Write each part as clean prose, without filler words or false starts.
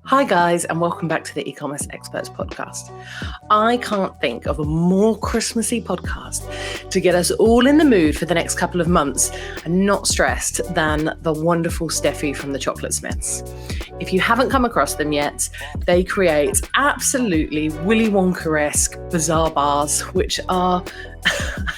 Hi guys, and welcome back to the E-commerce Experts podcast. I can't think of a more Christmassy podcast to get us all in the mood for the next couple of months and not stressed than the wonderful Steffi from the Chocolate Smiths. If you haven't come across them yet, they create absolutely Willy Wonka-esque Bizzare Bars, which are,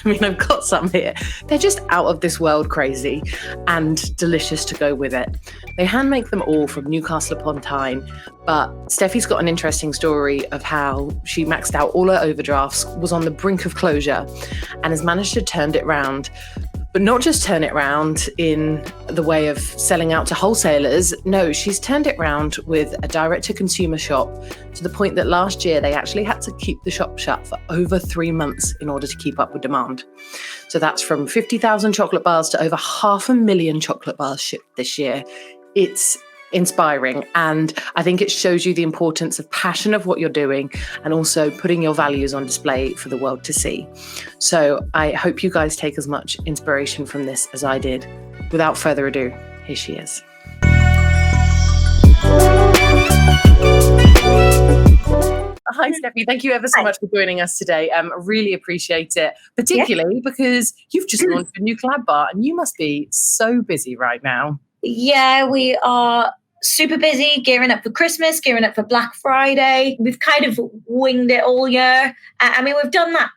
I've got some here. They're just out of this world crazy and delicious to go with it. They hand make them all from Newcastle Upon Tyne, but Steffi's got an interesting story of how she maxed out all her overdrafts, was on the brink of closure, and has managed to turn it around. But not just turn it round in the way of selling out to wholesalers. No, she's turned it round with a direct-to-consumer shop to the point that last year they actually had to keep the shop shut for over 3 months in order to keep up with demand. So that's from 50,000 chocolate bars to over 500,000 chocolate bars shipped this year. It's inspiring, and I think it shows you the importance of passion of what you're doing and also putting your values on display for the world to see. So I hope you guys take as much inspiration from this as I did. Without further ado, here she is. Hi, Steffi. Thank you ever so much for joining us today. I really appreciate it, particularly because you've just launched a new collab bar and you must be so busy right now. Yeah, we are super busy gearing up for Christmas, gearing up for Black Friday. We've kind of winged it all year. We've done that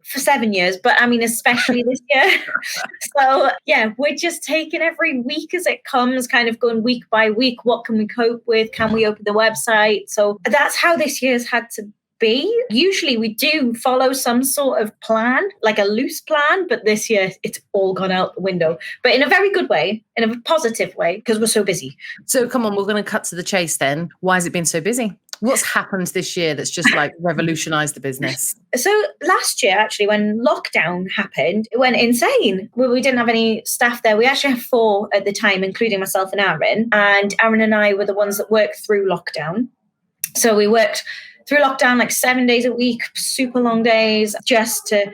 for 7 years, but especially this year. So yeah, we're just taking every week as it comes, kind of going week by week. What can we cope with? Can we open the website? So that's how this year's had to be. Usually we do follow some sort of plan, like a loose plan, but this year it's all gone out the window, but in a very good way, in a positive way, because we're so busy. So come on, we're going to cut to the chase then. Why has it been so busy? What's happened this year that's just revolutionized the business? So last year, actually, when lockdown happened, it went insane. We didn't have any staff there. We actually had 4 at the time, including myself and Aaron. And Aaron and I were the ones that worked through lockdown. So we worked through lockdown like 7 days a week, super long days, just to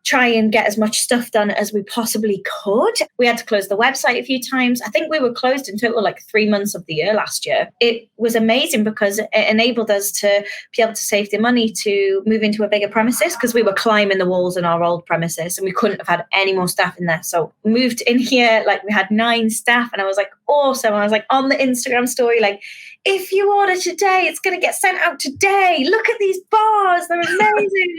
try and get as much stuff done as we possibly could. We had to close the website a few times. I think we were closed in total like 3 months of the year last year. It was amazing because it enabled us to be able to save the money to move into a bigger premises, because we were climbing the walls in our old premises and we couldn't have had any more staff in there. So we moved in here, we had 9 staff, and I was like, awesome. I was like on the Instagram story, if you order today, it's going to get sent out today. Look at these bars. They're amazing.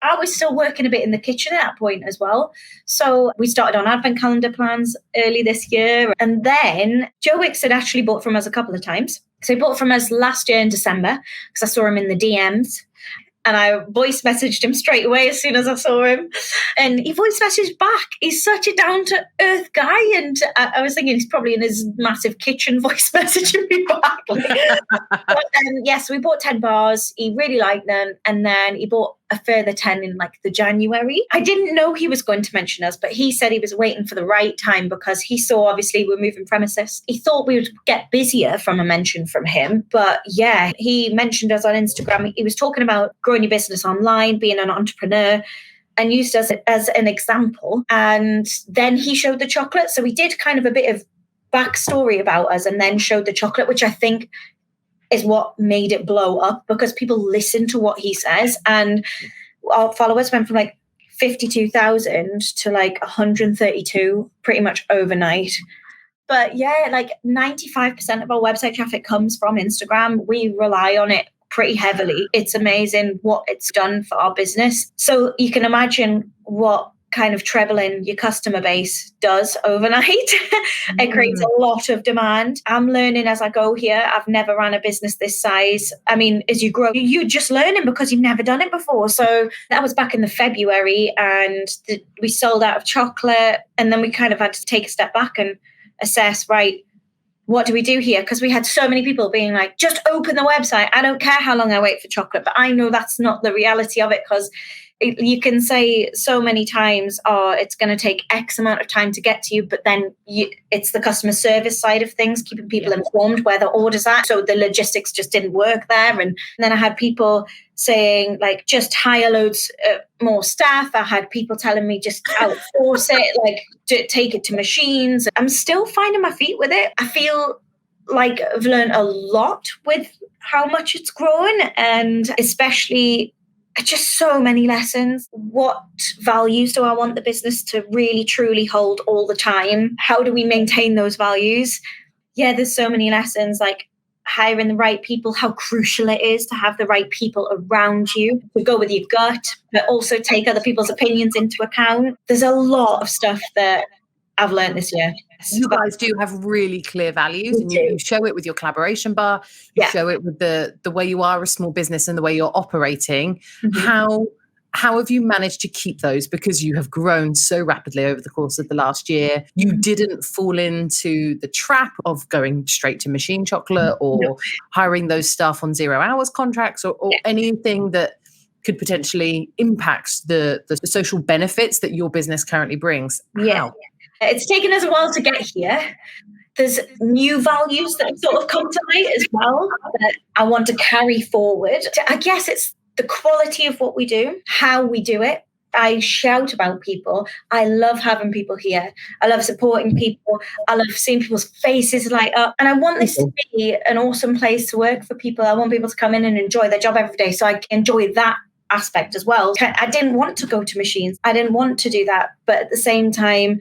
I was still working a bit in the kitchen at that point as well. So we started on advent calendar plans early this year. And then Joe Wickes had actually bought from us a couple of times. So he bought from us last year in December because I saw him in the DMs. And I voice messaged him straight away as soon as I saw him. And he voice messaged back. He's such a down-to-earth guy. And I was thinking he's probably in his massive kitchen voice messaging me back. But yes, we bought 10 bars. He really liked them. And then he bought a further 10 in the January. I didn't know he was going to mention us, but he said he was waiting for the right time because he saw, obviously, we're moving premises. He thought we would get busier from a mention from him. But yeah, he mentioned us on Instagram. He was talking about growing your business online, being an entrepreneur, and used us as an example. And then he showed the chocolate. So we did kind of a bit of backstory about us and then showed the chocolate, which I think is what made it blow up, because people listen to what he says. And our followers went from 52,000 to 132 pretty much overnight. But yeah, 95% of our website traffic comes from Instagram. We rely on it pretty heavily. It's amazing what it's done for our business. So you can imagine what kind of trebling your customer base does overnight. It creates a lot of demand. I'm learning as I go here. I've never ran a business this size. As you grow, you're just learning because you've never done it before. So that was back in the February, and we sold out of chocolate. And then we kind of had to take a step back and assess, right, what do we do here? Because we had so many people being like, just open the website. I don't care how long I wait for chocolate. But I know that's not the reality of it, because You can say so many times, oh, it's going to take X amount of time to get to you, but then it's the customer service side of things, keeping people informed where the order's at. So the logistics just didn't work there. And then I had people saying, like, just hire loads more staff. I had people telling me just outsource it, like take it to machines. I'm still finding my feet with it. I feel like I've learned a lot with how much it's grown, and especially just so many lessons. What values do I want the business to really truly hold all the time? How do we maintain those values? Yeah, there's so many lessons, like hiring the right people, how crucial it is to have the right people around you, to go with your gut, but also take other people's opinions into account. There's a lot of stuff that I've learned this year. You guys do have really clear values, and you show it with your collaboration bar. You show it with the way you are a small business and the way you're operating. Mm-hmm. How have you managed to keep those? Because you have grown so rapidly over the course of the last year. You didn't fall into the trap of going straight to machine chocolate or hiring those staff on 0 hours contracts or anything that could potentially impact the social benefits that your business currently brings. How? It's taken us a while to get here. There's new values that have sort of come to light as well that I want to carry forward. I guess it's the quality of what we do, how we do it. I shout about people. I love having people here. I love supporting people. I love seeing people's faces light up. And I want this to be an awesome place to work for people. I want people to come in and enjoy their job every day. So I enjoy that aspect as well. I didn't want to go to machines. I didn't want to do that. But at the same time,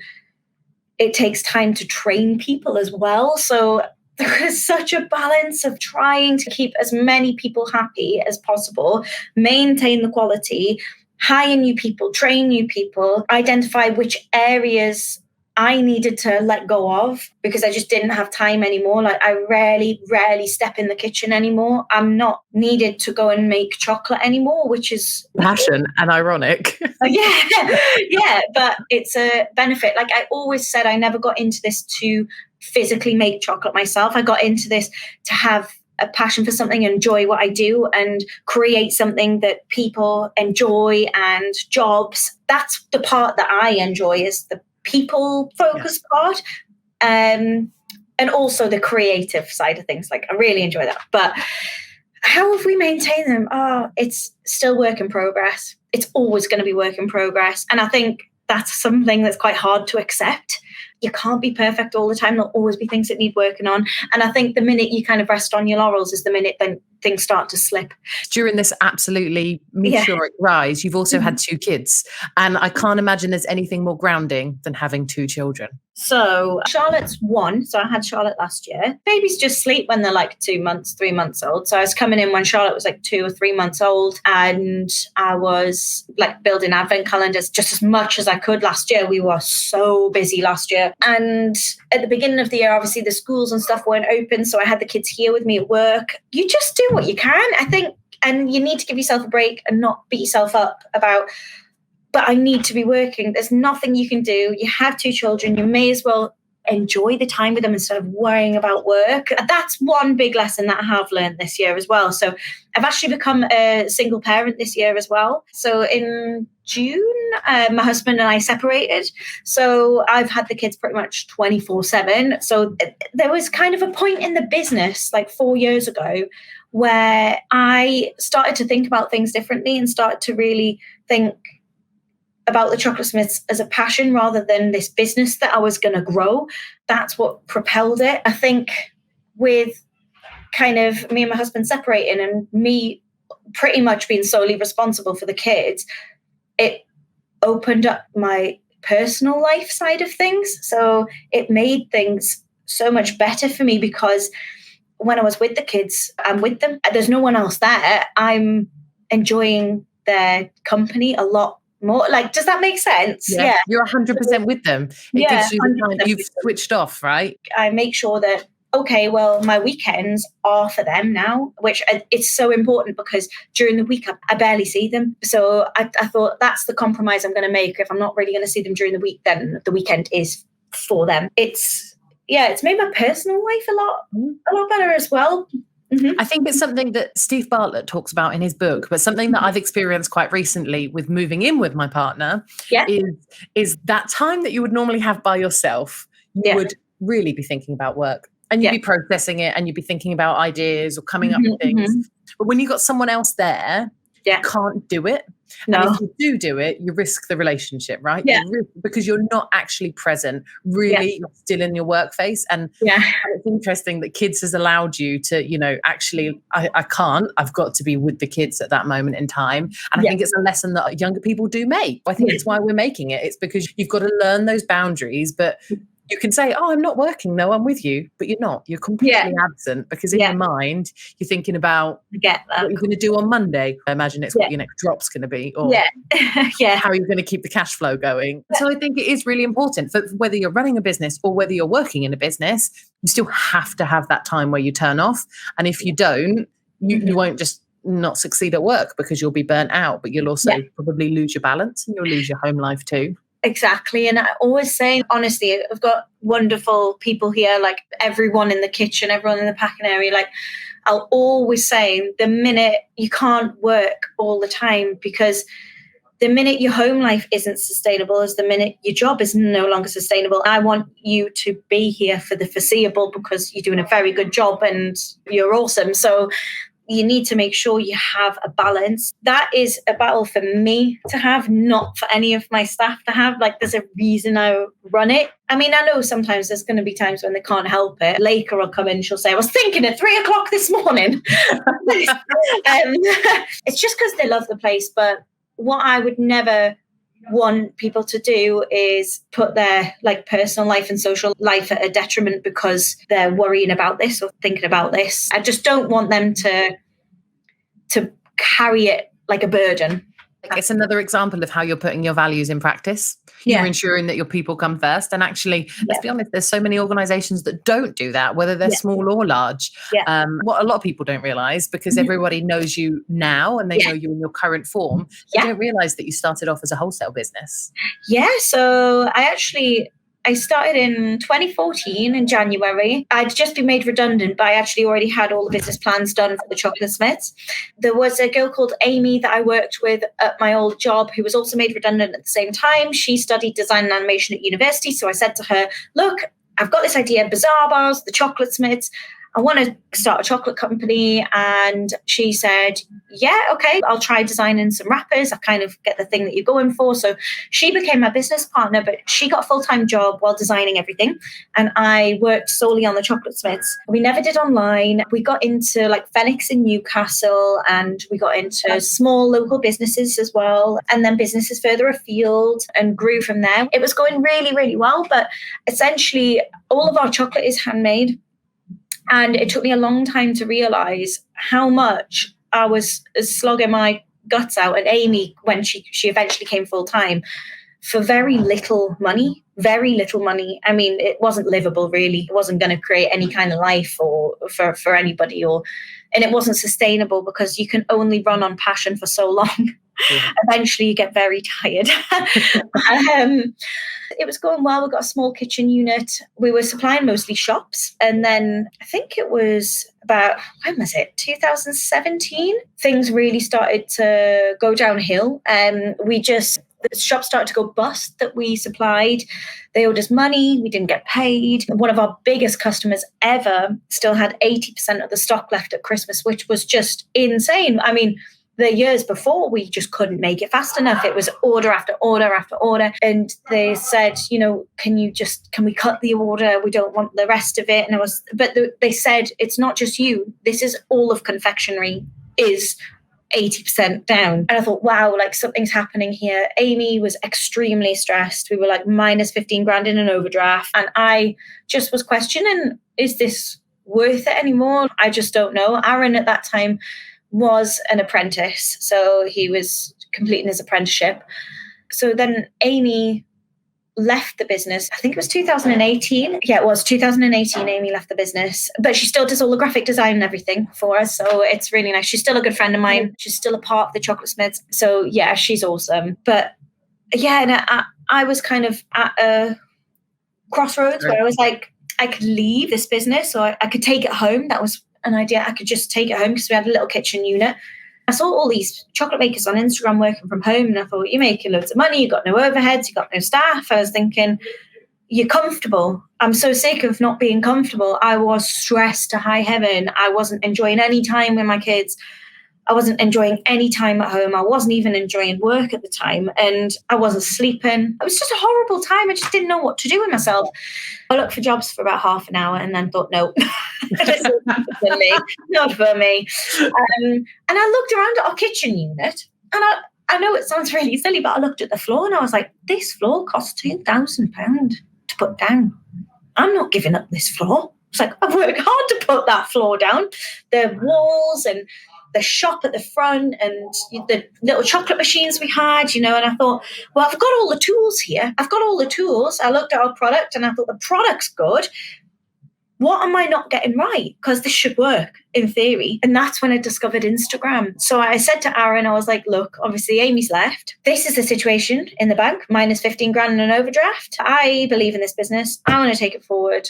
it takes time to train people as well. So there is such a balance of trying to keep as many people happy as possible, maintain the quality, hire new people, train new people, identify which areas I needed to let go of because I just didn't have time anymore. Like I rarely step in the kitchen anymore. I'm not needed to go and make chocolate anymore, which is passion and ironic. Yeah, but it's a benefit. Like I always said, I never got into this to physically make chocolate myself. I got into this to have a passion for something, enjoy what I do and create something that people enjoy and jobs. That's the part that I enjoy, is the people focused part, and also the creative side of things. Like I really enjoy that. But how have we maintained them? Oh, it's still work in progress. It's always going to be work in progress. And I think that's something that's quite hard to accept. You can't be perfect all the time. There'll always be things that need working on. And I think the minute you kind of rest on your laurels is the minute then things start to slip. During this absolutely meteoric rise, you've also had 2 kids. And I can't imagine there's anything more grounding than having 2 children. So Charlotte's 1. So I had Charlotte last year. Babies just sleep when they're like 2 months, 3 months old. So I was coming in when Charlotte was like 2 or 3 months old. And I was like building advent calendars just as much as I could last year. We were so busy last year. And at the beginning of the year, obviously the schools and stuff weren't open. So I had the kids here with me at work. You just do what you can, I think. And you need to give yourself a break and not beat yourself up about, but I need to be working. There's nothing you can do. You have 2 children. You may as well enjoy the time with them instead of worrying about work. That's one big lesson that I have learned this year as well. So I've actually become a single parent this year as well. So in June, my husband and I separated. So I've had the kids pretty much 24/7. So there was kind of a point in the business like 4 years ago where I started to think about things differently and started to really think about the Chocolate Smiths as a passion rather than this business that I was going to grow. That's what propelled it. I think with kind of me and my husband separating and me pretty much being solely responsible for the kids, it opened up my personal life side of things. So it made things so much better for me because when I was with the kids, I'm with them. There's no one else there. I'm enjoying their company a lot more. Like, does that make sense? Yeah. You're 100% with them. It gives you the time. You've switched off, right? I make sure that, okay, well, my weekends are for them now, which it's so important because during the week, I barely see them. So I thought that's the compromise I'm going to make. If I'm not really going to see them during the week, then the weekend is for them. It's made my personal life a lot better as well. I think it's something that Steve Bartlett talks about in his book, but something that I've experienced quite recently with moving in with my partner is that time that you would normally have by yourself, you would really be thinking about work, and you'd be processing it, and you'd be thinking about ideas or coming up with things. But when you've got someone else there, you can't do it. No. And if you do it, you risk the relationship, right? Yeah. Because you're not actually present. Really, you're still in your work face. And it's interesting that kids has allowed you to, actually, I can't. I've got to be with the kids at that moment in time. And I think it's a lesson that younger people do make. I think it's why we're making it. It's because you've got to learn those boundaries, but you can say, I'm not working. No, I'm with you. But you're not. You're completely absent, because in your mind, you're thinking about what you're going to do on Monday. I imagine it's what your next drop's going to be, or how you're going to keep the cash flow going. So I think it is really important for whether you're running a business or whether you're working in a business, you still have to have that time where you turn off. And if you don't, you won't just not succeed at work, because you'll be burnt out, but you'll also probably lose your balance, and you'll lose your home life too. Exactly. And I always say, honestly, I've got wonderful people here, like everyone in the kitchen, everyone in the packing area. Like, I'll always say, the minute you can't work all the time, because the minute your home life isn't sustainable is the minute your job is no longer sustainable. I want you to be here for the foreseeable, because you're doing a very good job and you're awesome. So you need to make sure you have a balance. That is a battle for me to have, not for any of my staff to have. Like, there's a reason I run it. I mean, I know sometimes there's going to be times when they can't help it. Laker will come in, she'll say, I was thinking at 3:00 this morning. It's just because they love the place. But what I would never want people to do is put their personal life and social life at a detriment because they're worrying about this or thinking about this. I just don't want them to carry it like a burden. It's another example of how you're putting your values in practice. You're ensuring that your people come first. And actually, let's be honest, there's so many organizations that don't do that, whether they're small or large. What a lot of people don't realize, because everybody knows you now and they know you in your current form, they don't realize that you started off as a wholesale business. So I started in 2014 in January. I'd just been made redundant, but I actually already had all the business plans done for the Chocolate Smiths. There was a girl called Amy that I worked with at my old job who was also made redundant at the same time. She studied design and animation at university. So I said to her, look, I've got this idea, Bizzare Bars, the Chocolate Smiths. I want to start a chocolate company. And she said, yeah, okay, I'll try designing some wrappers. I kind of get the thing that you're going for. So she became my business partner, but she got a full-time job while designing everything. And I worked solely on the Chocolate Smiths. We never did online. We got into Phoenix in Newcastle, and we got into small local businesses as well. And then businesses further afield, and grew from there. It was going really, really well. But essentially, all of our chocolate is handmade. And it took me a long time to realize how much I was slogging my guts out. And Amy, when she eventually came full time, for very little money. I mean, it wasn't livable, really. It wasn't going to create any kind of life or for anybody, and it wasn't sustainable, because you can only run on passion for so long. Eventually, you get very tired. It was going well. We got a small kitchen unit. We were supplying mostly shops. And then I think it was about, 2017? Things really started to go downhill. The shop started to go bust that we supplied. They owed us money. We didn't get paid. One of our biggest customers ever still had 80% of the stock left at Christmas, which was just insane. I mean, the years before, we just couldn't make it fast enough. It was order after order after order. And they said, can we cut the order? We don't want the rest of it. But they said, it's not just you. This is all of confectionery is 80% down. And I thought, wow, something's happening here. Amy was extremely stressed. We were minus 15 grand in an overdraft. And I just was questioning, is this worth it anymore? I just don't know. Aaron at that time was an apprentice. So he was completing his apprenticeship. So then Amy left the business. I think it was 2018. Yeah, it was 2018. Amy left the business, but she still does all the graphic design and everything for us. So it's really nice. She's still a good friend of mine. She's still a part of the Chocolate Smiths. So yeah, she's awesome. But yeah, and I was kind of at a crossroads where I was I could leave this business or I could take it home. That was an idea I could just take it home because we had a little kitchen unit. I saw all these chocolate makers on Instagram working from home, and I thought, you're making loads of money, you've got no overheads, you've got no staff. I was thinking, you're comfortable. I'm so sick of not being comfortable. I was stressed to high heaven. I wasn't enjoying any time with my kids. I wasn't enjoying any time at home. I wasn't even enjoying work at the time, and I wasn't sleeping. It was just a horrible time. I just didn't know what to do with myself. I looked for jobs for about half an hour and then thought, no, this is not for me. And I looked around at our kitchen unit, and I know it sounds really silly, but I looked at the floor and I was like, this floor costs £2,000 to put down. I'm not giving up this floor. It's like, I've worked hard to put that floor down. The walls and the shop at the front and the little chocolate machines we had, and I thought, well, I've got all the tools here. I've got all the tools. I looked at our product and I thought the product's good. What am I not getting right? Because this should work in theory. And that's when I discovered Instagram. So I said to Aaron, I was like, look, obviously Amy's left. This is the situation in the bank, minus 15 grand in an overdraft. I believe in this business. I want to take it forward.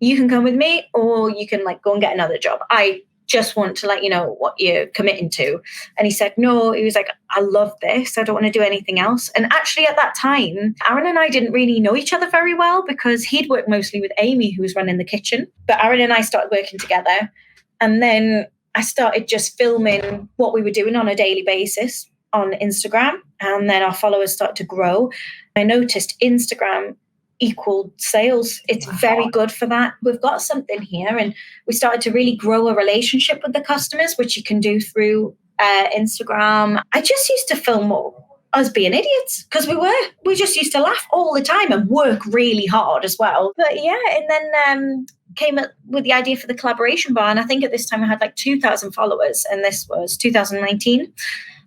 You can come with me, or you can go and get another job. I just want to let you know what you're committing to. And he said, no, he was like, I love this. I don't want to do anything else. And actually at that time, Aaron and I didn't really know each other very well because he'd worked mostly with Amy, who was running the kitchen. But Aaron and I started working together. And then I started just filming what we were doing on a daily basis on Instagram. And then our followers started to grow. I noticed Instagram equal sales. It's very good for that. We've got something here, and we started to really grow a relationship with the customers, which you can do through Instagram. I just used to film us being idiots because we just used to laugh all the time and work really hard as well. But yeah, and then came up with the idea for the collaboration bar, and I think at this time I had 2,000 followers, and this was 2019.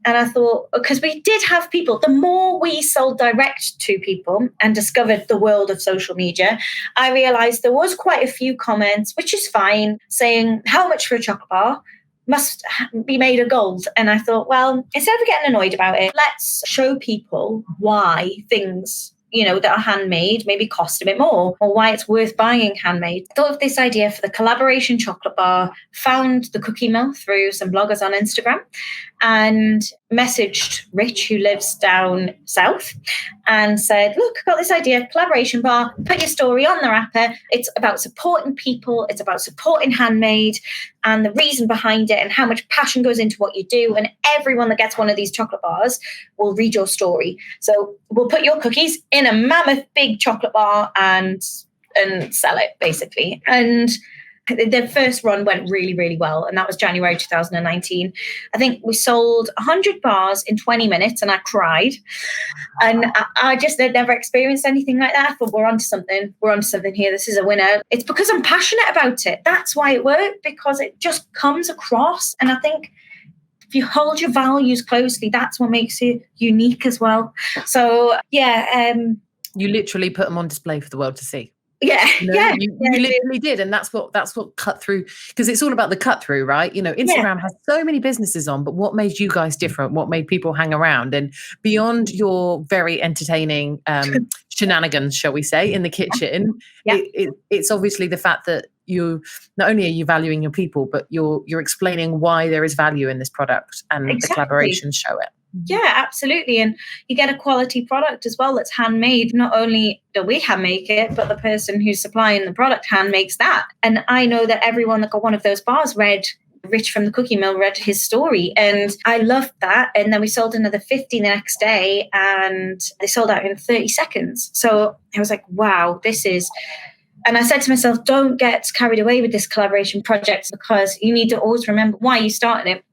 And I thought, because we did have people, the more we sold direct to people and discovered the world of social media, I realized there was quite a few comments, which is fine, saying how much for a chocolate bar must be made of gold. And I thought, well, instead of getting annoyed about it, let's show people why things that are handmade maybe cost a bit more, or why it's worth buying handmade. I thought of this idea for the collaboration chocolate bar, found the cookie mill through some bloggers on Instagram, and messaged Rich, who lives down south, and said, look, I've got this idea, collaboration bar, put your story on the wrapper. It's about supporting people. It's about supporting handmade and the reason behind it and how much passion goes into what you do. And everyone that gets one of these chocolate bars will read your story. So we'll put your cookies in a mammoth big chocolate bar and sell it, basically. And the first run went really, really well. And that was January 2019. I think we sold 100 bars in 20 minutes and I cried. And I just had never experienced anything like that. But we're onto something. We're onto something here. This is a winner. It's because I'm passionate about it. That's why it worked, because it just comes across. And I think if you hold your values closely, that's what makes you unique as well. So, yeah. You literally put them on display for the world to see. Yeah, you literally did, and that's what cut through, because it's all about the cut through, right? Instagram has so many businesses on, but what made you guys different? What made people hang around? And beyond your very entertaining shenanigans, shall we say, in the kitchen, it's obviously the fact that you not only are you valuing your people, but you're explaining why there is value in this product, and the collaborations show it. Yeah, absolutely. And you get a quality product as well that's handmade. Not only do we hand make it, but the person who's supplying the product hand makes that. And I know that everyone that got one of those bars read Rich from the Cookie Mill, read his story. And I loved that. And then we sold another 50 the next day, and they sold out in 30 seconds. So I was like, wow, this is... And I said to myself, don't get carried away with this collaboration project, because you need to always remember why you started it.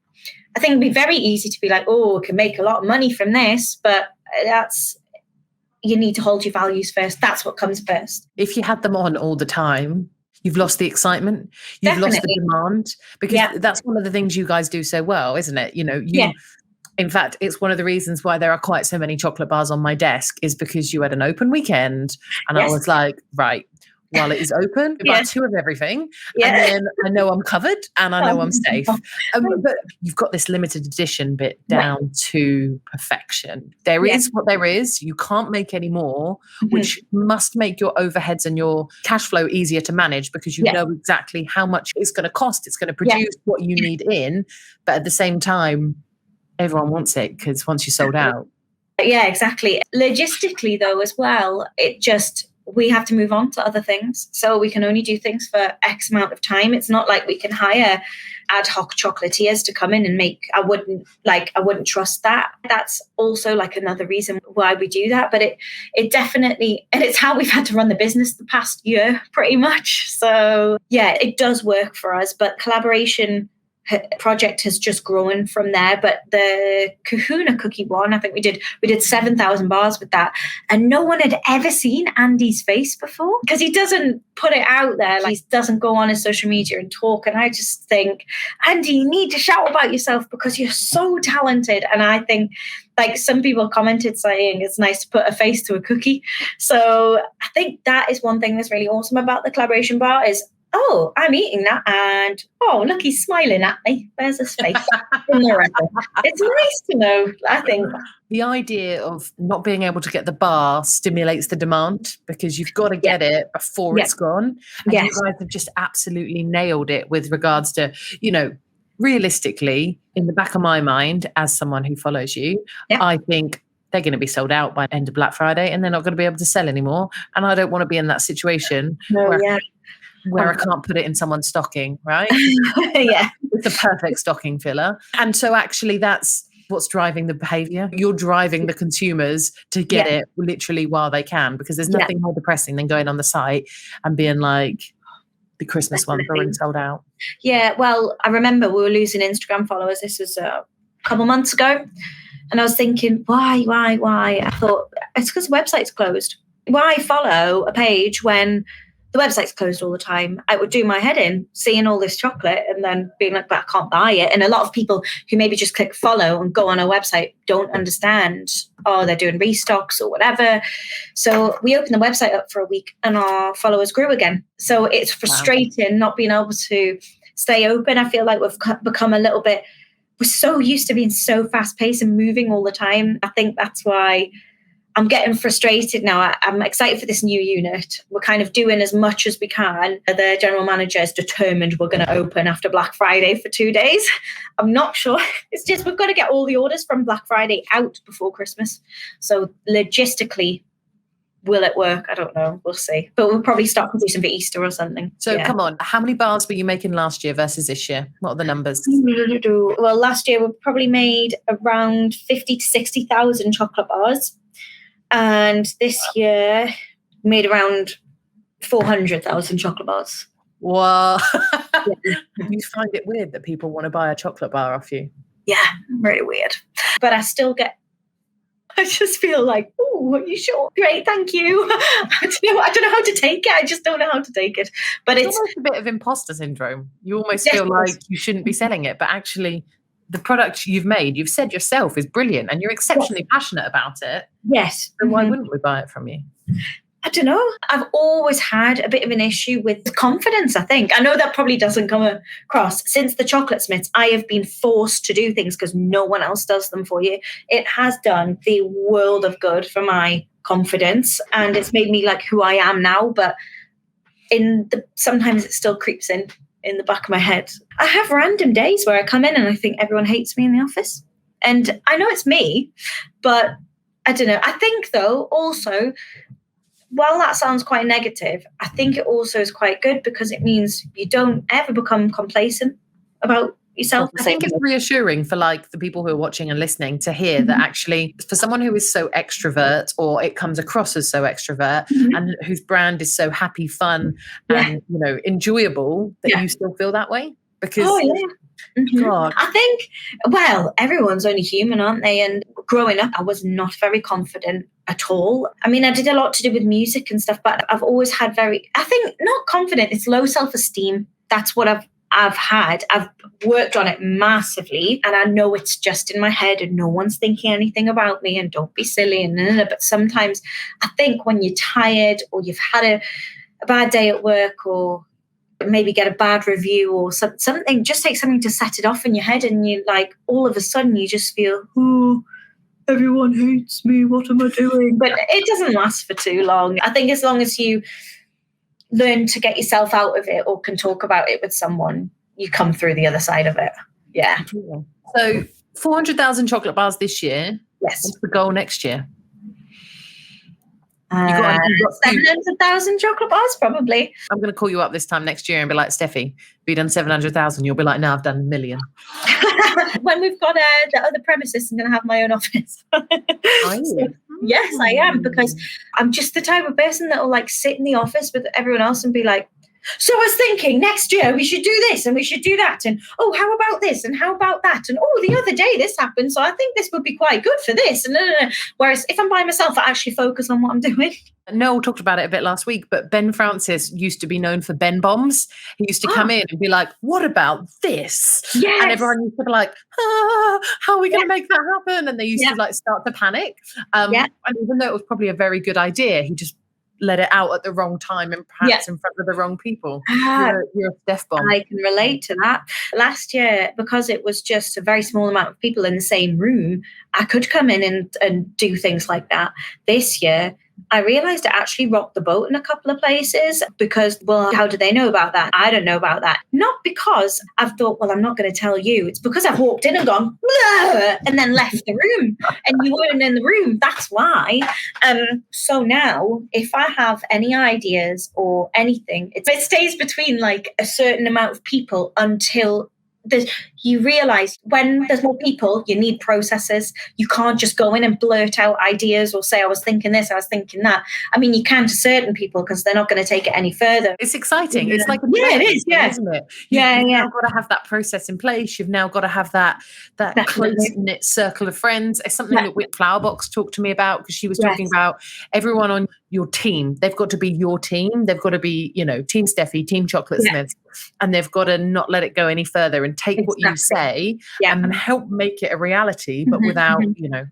I think it'd be very easy to be like, oh, we can make a lot of money from this, but you need to hold your values first. That's what comes first. If you had them on all the time, you've lost the excitement, you've lost the demand, because that's one of the things you guys do so well, isn't it? In fact, it's one of the reasons why there are quite so many chocolate bars on my desk, is because you had an open weekend and I was like, right, while it is open, buy 2 of everything, and then I know I'm covered and I know I'm safe. But you've got this limited edition bit down to perfection. There is what there is. You can't make any more, which must make your overheads and your cash flow easier to manage, because you know exactly how much it's going to cost. It's going to produce what you need in, but at the same time, everyone wants it because once you're sold out. Yeah, exactly. Logistically, though, as well, we have to move on to other things. So we can only do things for X amount of time. It's not like we can hire ad hoc chocolatiers to come in and make. I wouldn't trust that. That's also like another reason why we do that. But it definitely, and it's how we've had to run the business the past year, pretty much. So yeah, it does work for us. But collaboration project has just grown from there. But the Kahuna cookie one, I think we did 7,000 bars with that, and no one had ever seen Andy's face before, because he doesn't put it out there, like he doesn't go on his social media and talk. And I just think, Andy, you need to shout about yourself because you're so talented. And I think, like, some people commented saying it's nice to put a face to a cookie. So I think that is one thing that's really awesome about the collaboration bar is, oh, I'm eating that, and oh, look, he's smiling at me. There's his face. It's nice to know, I think. The idea of not being able to get the bar stimulates the demand, because you've got to get it before it's gone. And you guys have just absolutely nailed it with regards to, realistically, in the back of my mind, as someone who follows you, I think they're going to be sold out by the end of Black Friday and they're not going to be able to sell anymore. And I don't want to be in that situation where I can't put it in someone's stocking, right? It's a perfect stocking filler. And so actually that's what's driving the behavior. You're driving the consumers to get it literally while they can, because there's nothing more depressing than going on the site and being like, the Christmas ones are already sold out. Yeah, well, I remember we were losing Instagram followers. This was a couple months ago. And I was thinking, why? I thought, it's because the website's closed. Why follow a page when the website's closed all the time? I would do my head in seeing all this chocolate and then being like, but I can't buy it. And a lot of people who maybe just click follow and go on our website don't understand, they're doing restocks or whatever. So we opened the website up for a week and our followers grew again. So it's frustrating not being able to stay open. I feel like we've become we're so used to being so fast paced and moving all the time. I think that's why I'm getting frustrated now. I'm excited for this new unit. We're kind of doing as much as we can. The general manager is determined we're going to open after Black Friday for 2 days. I'm not sure. It's just we've got to get all the orders from Black Friday out before Christmas. So logistically, will it work? I don't know. We'll see. But we'll probably start producing for Easter or something. So come on. How many bars were you making last year versus this year? What are the numbers? Well, last year we probably made around 50 to 60,000 chocolate bars. And this year made around 400,000 chocolate bars. Wow. You find it weird that people want to buy a chocolate bar off you? Yeah, really weird. But I just feel like, oh, are you sure? Great, thank you. I don't know how to take it. I just don't know how to take it. But it's almost a bit of imposter syndrome. You almost feel like you shouldn't be selling it, but actually the product you've made, you've said yourself, is brilliant and you're exceptionally passionate about it. Yes. So why wouldn't we buy it from you? I don't know. I've always had a bit of an issue with confidence, I think. I know that probably doesn't come across. Since the Chocolate Smiths, I have been forced to do things because no one else does them for you. It has done the world of good for my confidence and it's made me like who I am now. But sometimes it still creeps in the back of my head. I have random days where I come in and I think everyone hates me in the office. And I know it's me, but I don't know. I think, though, also, while that sounds quite negative, I think it also is quite good because it means you don't ever become complacent about yourself. I think it's reassuring for like the people who are watching and listening to hear that actually for someone who is so extrovert or it comes across as so extrovert and whose brand is so happy, fun and enjoyable that you still feel that way because God. I think, well, everyone's only human, aren't they? And growing up, I was not very confident at all. I mean, I did a lot to do with music and stuff, but I've always had not confident, it's low self-esteem. That's what I've had. I've worked on it massively and I know it's just in my head and no one's thinking anything about me and don't be silly but sometimes I think when you're tired or you've had a a bad day at work, or maybe get a bad review or something, just take something to set it off in your head, and you like all of a sudden you just feel, oh, everyone hates me, what am I doing? But it doesn't last for too long. I think as long as you learn to get yourself out of it or can talk about it with someone, you come through the other side of it. Yeah. So 400,000 chocolate bars this year. Yes. What's the goal next year? You got 700,000 chocolate bars, probably. I'm going to call you up this time next year and be like, Steffi, have you done 700,000? You'll be like, no, I've done 1 million. When we've got the other premises, I'm going to have my own office. So, yes, I am, because I'm just the type of person that will like sit in the office with everyone else and be like, so I was thinking next year we should do this and we should do that, and oh, how about this and how about that, and oh, the other day this happened, so I think this would be quite good for this, and whereas if I'm by myself, I actually focus on what I'm doing. Noel talked about it a bit last week, but Ben Francis used to be known for Ben Bombs. He used to come in and be like, what about this? Yes. And everyone used to be like, how are we going to make that happen? And they used to like start to panic. And even though it was probably a very good idea, he just let it out at the wrong time and perhaps in front of the wrong people. You're a Steph bomb. I can relate to that. Last year, because it was just a very small amount of people in the same room, I could come in and do things like that. This year, I realized I actually rocked the boat in a couple of places because, well, how do they know about that? I don't know about that. Not because I've thought, well, I'm not going to tell you. It's because I've walked in and gone, blah, and then left the room. And you weren't in the room. That's why. So now, if I have any ideas or anything, it stays between like a certain amount of people until you realize when there's more people, you need processes. You can't just go in and blurt out ideas or say, I was thinking this, I was thinking that. I mean, you can to certain people because they're not going to take it any further. It's exciting. Yeah. It's like it is, isn't it? You've now got to have that process in place. You've now got to have that close-knit circle of friends. It's something that Wick Flowerbox talked to me about, because she was talking about everyone on your team. They've got to be your team. They've got to be, Team Steffi, Team Chocolate Smiths, and they've got to not let it go any further and take what you say and help make it a reality, but without,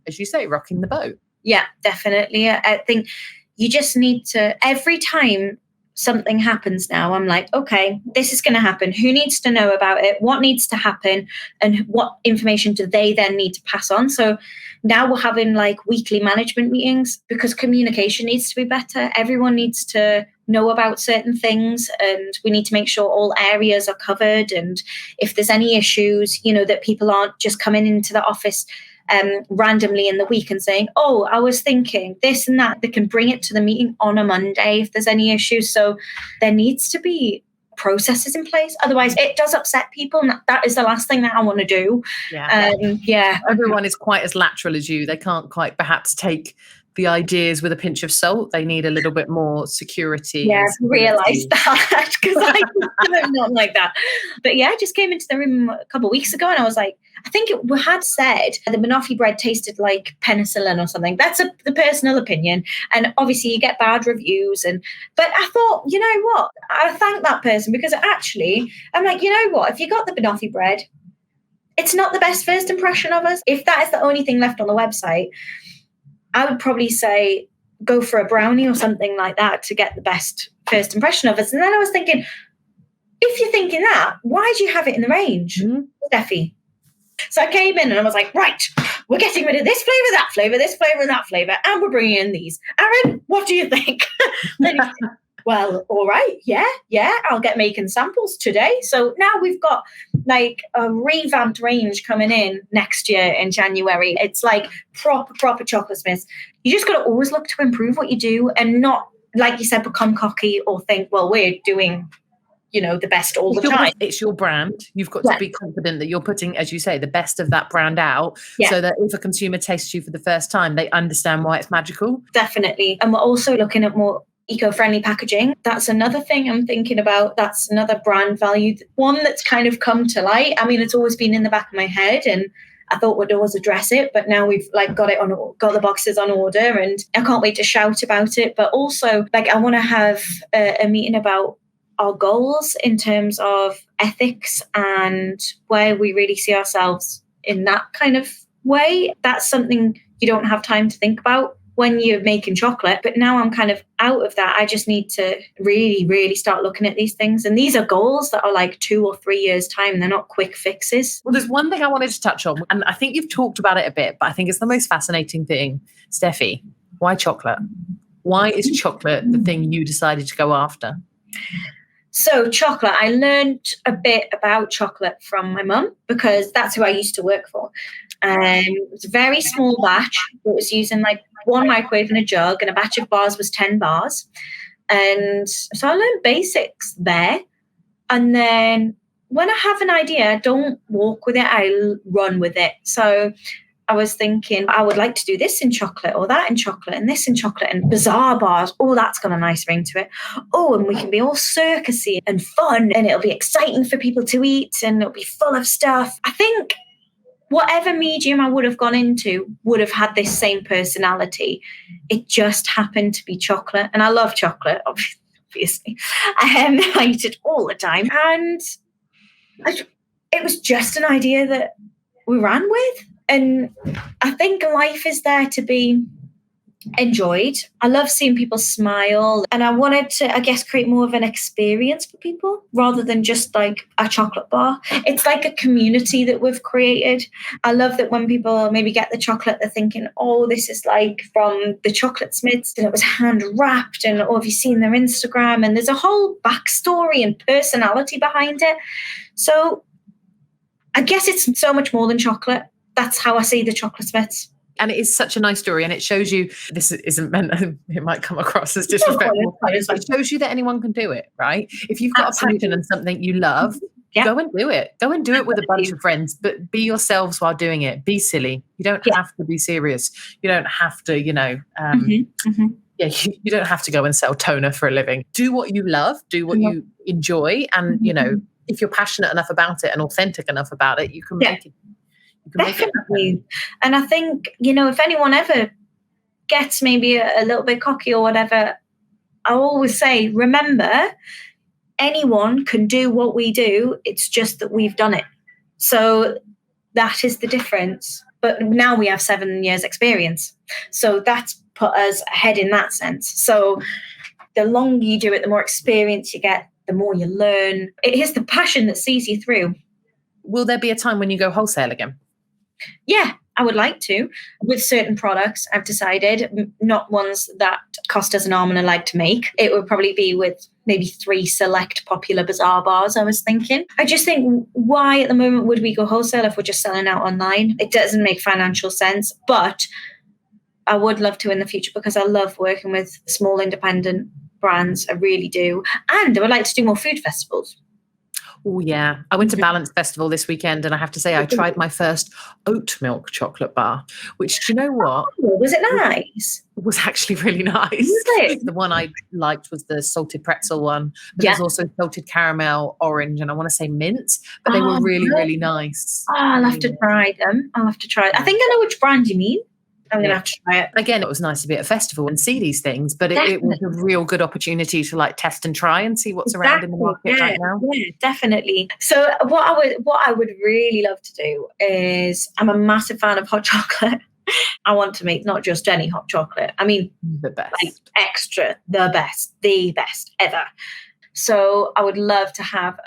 as you say, rocking the boat. Yeah, definitely. I think you just need to, every time something happens now, I'm like, okay, this is going to happen. Who needs to know about it? What needs to happen? And what information do they then need to pass on? So now we're having like weekly management meetings because communication needs to be better. Everyone needs to know about certain things, and we need to make sure all areas are covered. And if there's any issues, that people aren't just coming into the office randomly in the week and saying, oh, I was thinking this and that. They can bring it to the meeting on a Monday if there's any issues. So there needs to be processes in place. Otherwise, it does upset people. And that is the last thing that I want to do. Everyone is quite as lateral as you. They can't quite perhaps take the ideas with a pinch of salt. They need a little bit more security. Yeah, I realised that because I'm not like that. But I just came into the room a couple of weeks ago and I was like, I think we had said the banoffee bread tasted like penicillin or something. That's the personal opinion. And obviously you get bad reviews. But I thought, you know what? I thank that person because actually, I'm like, you know what? If you got the banoffee bread, it's not the best first impression of us. If that is the only thing left on the website, I would probably say go for a brownie or something like that to get the best first impression of us. And then I was thinking, if you're thinking that, why do you have it in the range, Steffi? So I came in and I was like, right, we're getting rid of this flavour, that flavour, this flavour and that flavour, and we're bringing in these. Aaron, what do you think? Then he said, well, all right, yeah, I'll get making samples today. So now we've got like a revamped range coming in next year in January. It's like proper Chocolate Smiths. You just got to always look to improve what you do and not, like you said, become cocky or think, well, we're doing, the best all the time. It's your brand. You've got to be confident that you're putting, as you say, the best of that brand out so that if a consumer tastes you for the first time, they understand why it's magical. Definitely. And we're also looking at more eco-friendly packaging. That's another thing I'm thinking about. That's another brand value, one that's kind of come to light. I mean, it's always been in the back of my head and I thought we'd always address it, but now we've got the boxes on order and I can't wait to shout about it. But also I want to have a meeting about our goals in terms of ethics and where we really see ourselves in that kind of way. That's something you don't have time to think about when you're making chocolate. But now I'm kind of out of that. I just need to really, really start looking at these things. And these are goals that are like 2 or 3 years' time. They're not quick fixes. Well, there's one thing I wanted to touch on, and I think you've talked about it a bit, but I think it's the most fascinating thing. Steffi, why chocolate? Why is chocolate the thing you decided to go after? So chocolate, I learned a bit about chocolate from my mum because that's who I used to work for. It was a very small batch. It was using like 1 microwave and a jug, and a batch of bars was 10 bars. And so I learned basics there. And then when I have an idea, I don't walk with it, I run with it. So I was thinking, I would like to do this in chocolate or that in chocolate and this in chocolate and Bizzare Bars. Oh, that's got a nice ring to it. Oh, and we can be all circusy and fun, and it'll be exciting for people to eat, and it'll be full of stuff. I think whatever medium I would have gone into would have had this same personality. It just happened to be chocolate. And I love chocolate, obviously. I eat it all the time. And it was just an idea that we ran with. And I think life is there to be enjoyed. I love seeing people smile, and I wanted to, I guess, create more of an experience for people rather than just like a chocolate bar. It's like a community that we've created. I love that when people maybe get the chocolate, they're thinking, oh, this is like from the Chocolate Smiths and it was hand wrapped, and have you seen their Instagram? And there's a whole backstory and personality behind it. So I guess it's so much more than chocolate. That's how I see the Chocolate Smiths. And it is such a nice story, and it shows you, this isn't meant, it might come across as disrespectful, but it shows you that anyone can do it, right? If you've got a passion and something you love, go and do it. Go and do it with a bunch of friends, but be yourselves while doing it. Be silly. You don't have to be serious. You don't have to, you don't have to go and sell toner for a living. Do what you love, do what you enjoy, and, if you're passionate enough about it and authentic enough about it, you can make it. Definitely. And I think, if anyone ever gets maybe a little bit cocky or whatever, I always say, remember, anyone can do what we do. It's just that we've done it. So that is the difference. But now we have 7 years experience. So that's put us ahead in that sense. So the longer you do it, the more experience you get, the more you learn. It is the passion that sees you through. Will there be a time when you go wholesale again? Yeah, I would like to. With certain products, I've decided, not ones that cost us an arm and a leg to make. It would probably be with maybe 3 select popular Bizzare Bars, I was thinking. I just think, why at the moment would we go wholesale if we're just selling out online? It doesn't make financial sense, but I would love to in the future because I love working with small independent brands. I really do. And I would like to do more food festivals. Oh, yeah. I went to Balance Festival this weekend, and I have to say I tried my first oat milk chocolate bar, which, do you know what? Oh, was it nice? It was actually really nice. Was it? The one I liked was the salted pretzel one. But there's also salted caramel, orange, and I want to say mint. But they were really, really nice. Oh, I'll have to try them. I think I know which brand you mean. I'm going to have to try it. Again, it was nice to be at a festival and see these things, but it was a real good opportunity to test and try and see what's around in the market right now. Yeah, definitely. So what I would really love to do is, I'm a massive fan of hot chocolate. I want to make not just any hot chocolate. I mean, the best, like extra, the best ever. So I would love to have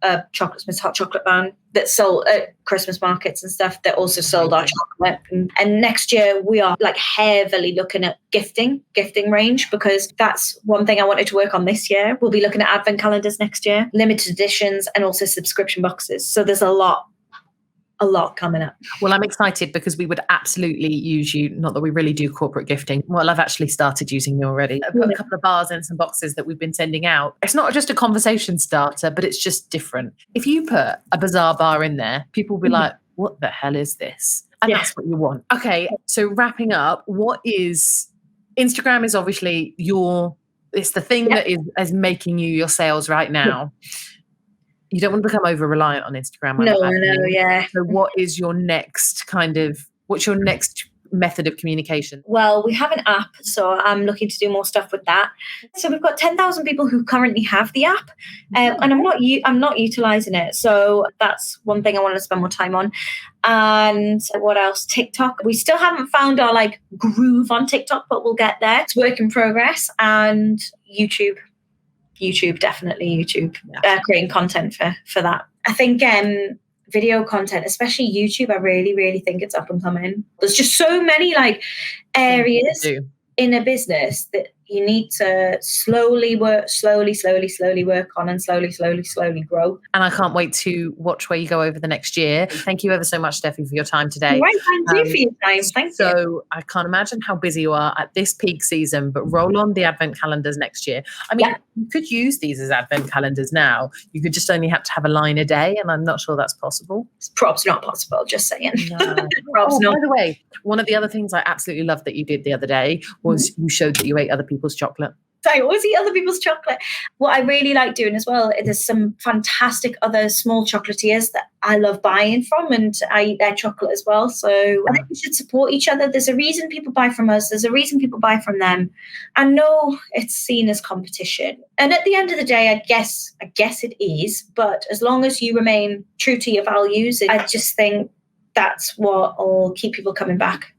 a Chocolate Smiths hot chocolate band that's sold at Christmas markets and stuff that also sold our chocolate. And next year we are like heavily looking at gifting range, because that's one thing I wanted to work on this year. We'll be looking at advent calendars next year, limited editions, and also subscription boxes. So there's a lot coming up. Well, I'm excited because we would absolutely use you. Not that we really do corporate gifting. Well, I've actually started using you already. I've put a couple of bars in some boxes that we've been sending out. It's not just a conversation starter, but it's just different. If you put a Bizzare Bar in there, people will be like, what the hell is this? And that's what you want. Okay, so wrapping up, what is... Instagram is obviously it's the thing that is making you your sales right now. You don't want to become over-reliant on Instagram. No, yeah. So what is your next what's your next method of communication? Well, we have an app, so I'm looking to do more stuff with that. So we've got 10,000 people who currently have the app, and I'm not utilizing it. So that's one thing I want to spend more time on. And what else? TikTok. We still haven't found our like groove on TikTok, but we'll get there. It's work in progress. And YouTube, definitely YouTube. Creating content for that. I think video content, especially YouTube, I really, really think it's up and coming. There's just so many like areas in a business that you need to slowly work on and slowly grow. And I can't wait to watch where you go over the next year. Thank you ever so much, Steffi, for your time today. Right, thank you for your time. Thank you. So I can't imagine how busy you are at this peak season, but roll on the advent calendars next year. I mean, you could use these as advent calendars now. You could just only have to have a line a day, and I'm not sure that's possible. It's probably not possible, just saying. No. By the way, one of the other things I absolutely loved that you did the other day was you showed that you ate other people's chocolate. I always eat other people's chocolate. What I really like doing as well, there's some fantastic other small chocolatiers that I love buying from, and I eat their chocolate as well. So I think we should support each other. There's a reason people buy from us. There's a reason people buy from them. I know it's seen as competition. And at the end of the day, I guess it is. But as long as you remain true to your values, I just think that's what will keep people coming back.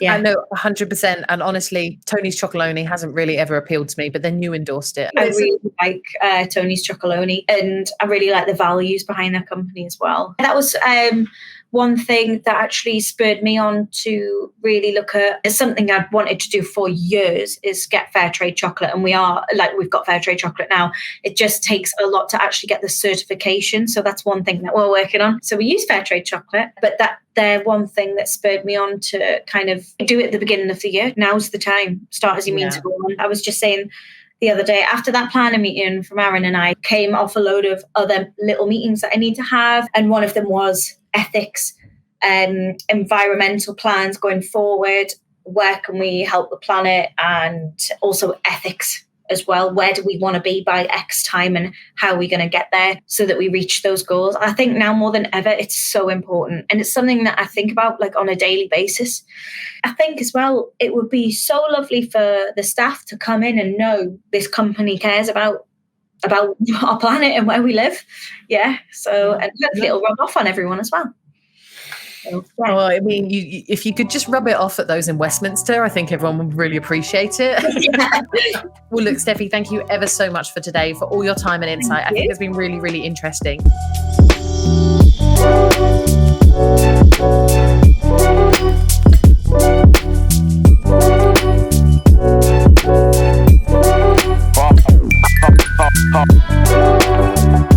Yeah. I know 100%. And honestly, Tony's Chocolonely hasn't really ever appealed to me, but then you endorsed it. I really like Tony's Chocolonely, and I really like the values behind their company as well. That was one thing that actually spurred me on to really look at, it's something I've wanted to do for years, is get fair trade chocolate. And we've got fair trade chocolate now. It just takes a lot to actually get the certification. So that's one thing that we're working on. So we use fair trade chocolate, but they're one thing that spurred me on to kind of do it at the beginning of the year. Now's the time. Start as you mean to go on. I was just saying the other day, after that planning meeting from Aaron and I, came off a load of other little meetings that I need to have. And one of them was ethics, environmental plans going forward. Where can we help the planet? And also ethics as well. Where do we want to be by X time, and how are we going to get there so that we reach those goals? I think now more than ever, it's so important. And it's something that I think about like on a daily basis. I think as well, it would be so lovely for the staff to come in and know this company cares about our planet and where we live. Yeah. So, and hopefully it'll rub off on everyone as well. So, yeah. Well, I mean, if you could just rub it off at those in Westminster, I think everyone would really appreciate it. Well, look, Steffi, thank you ever so much for today, for all your time and insight. I think it's been really, really interesting. Pop.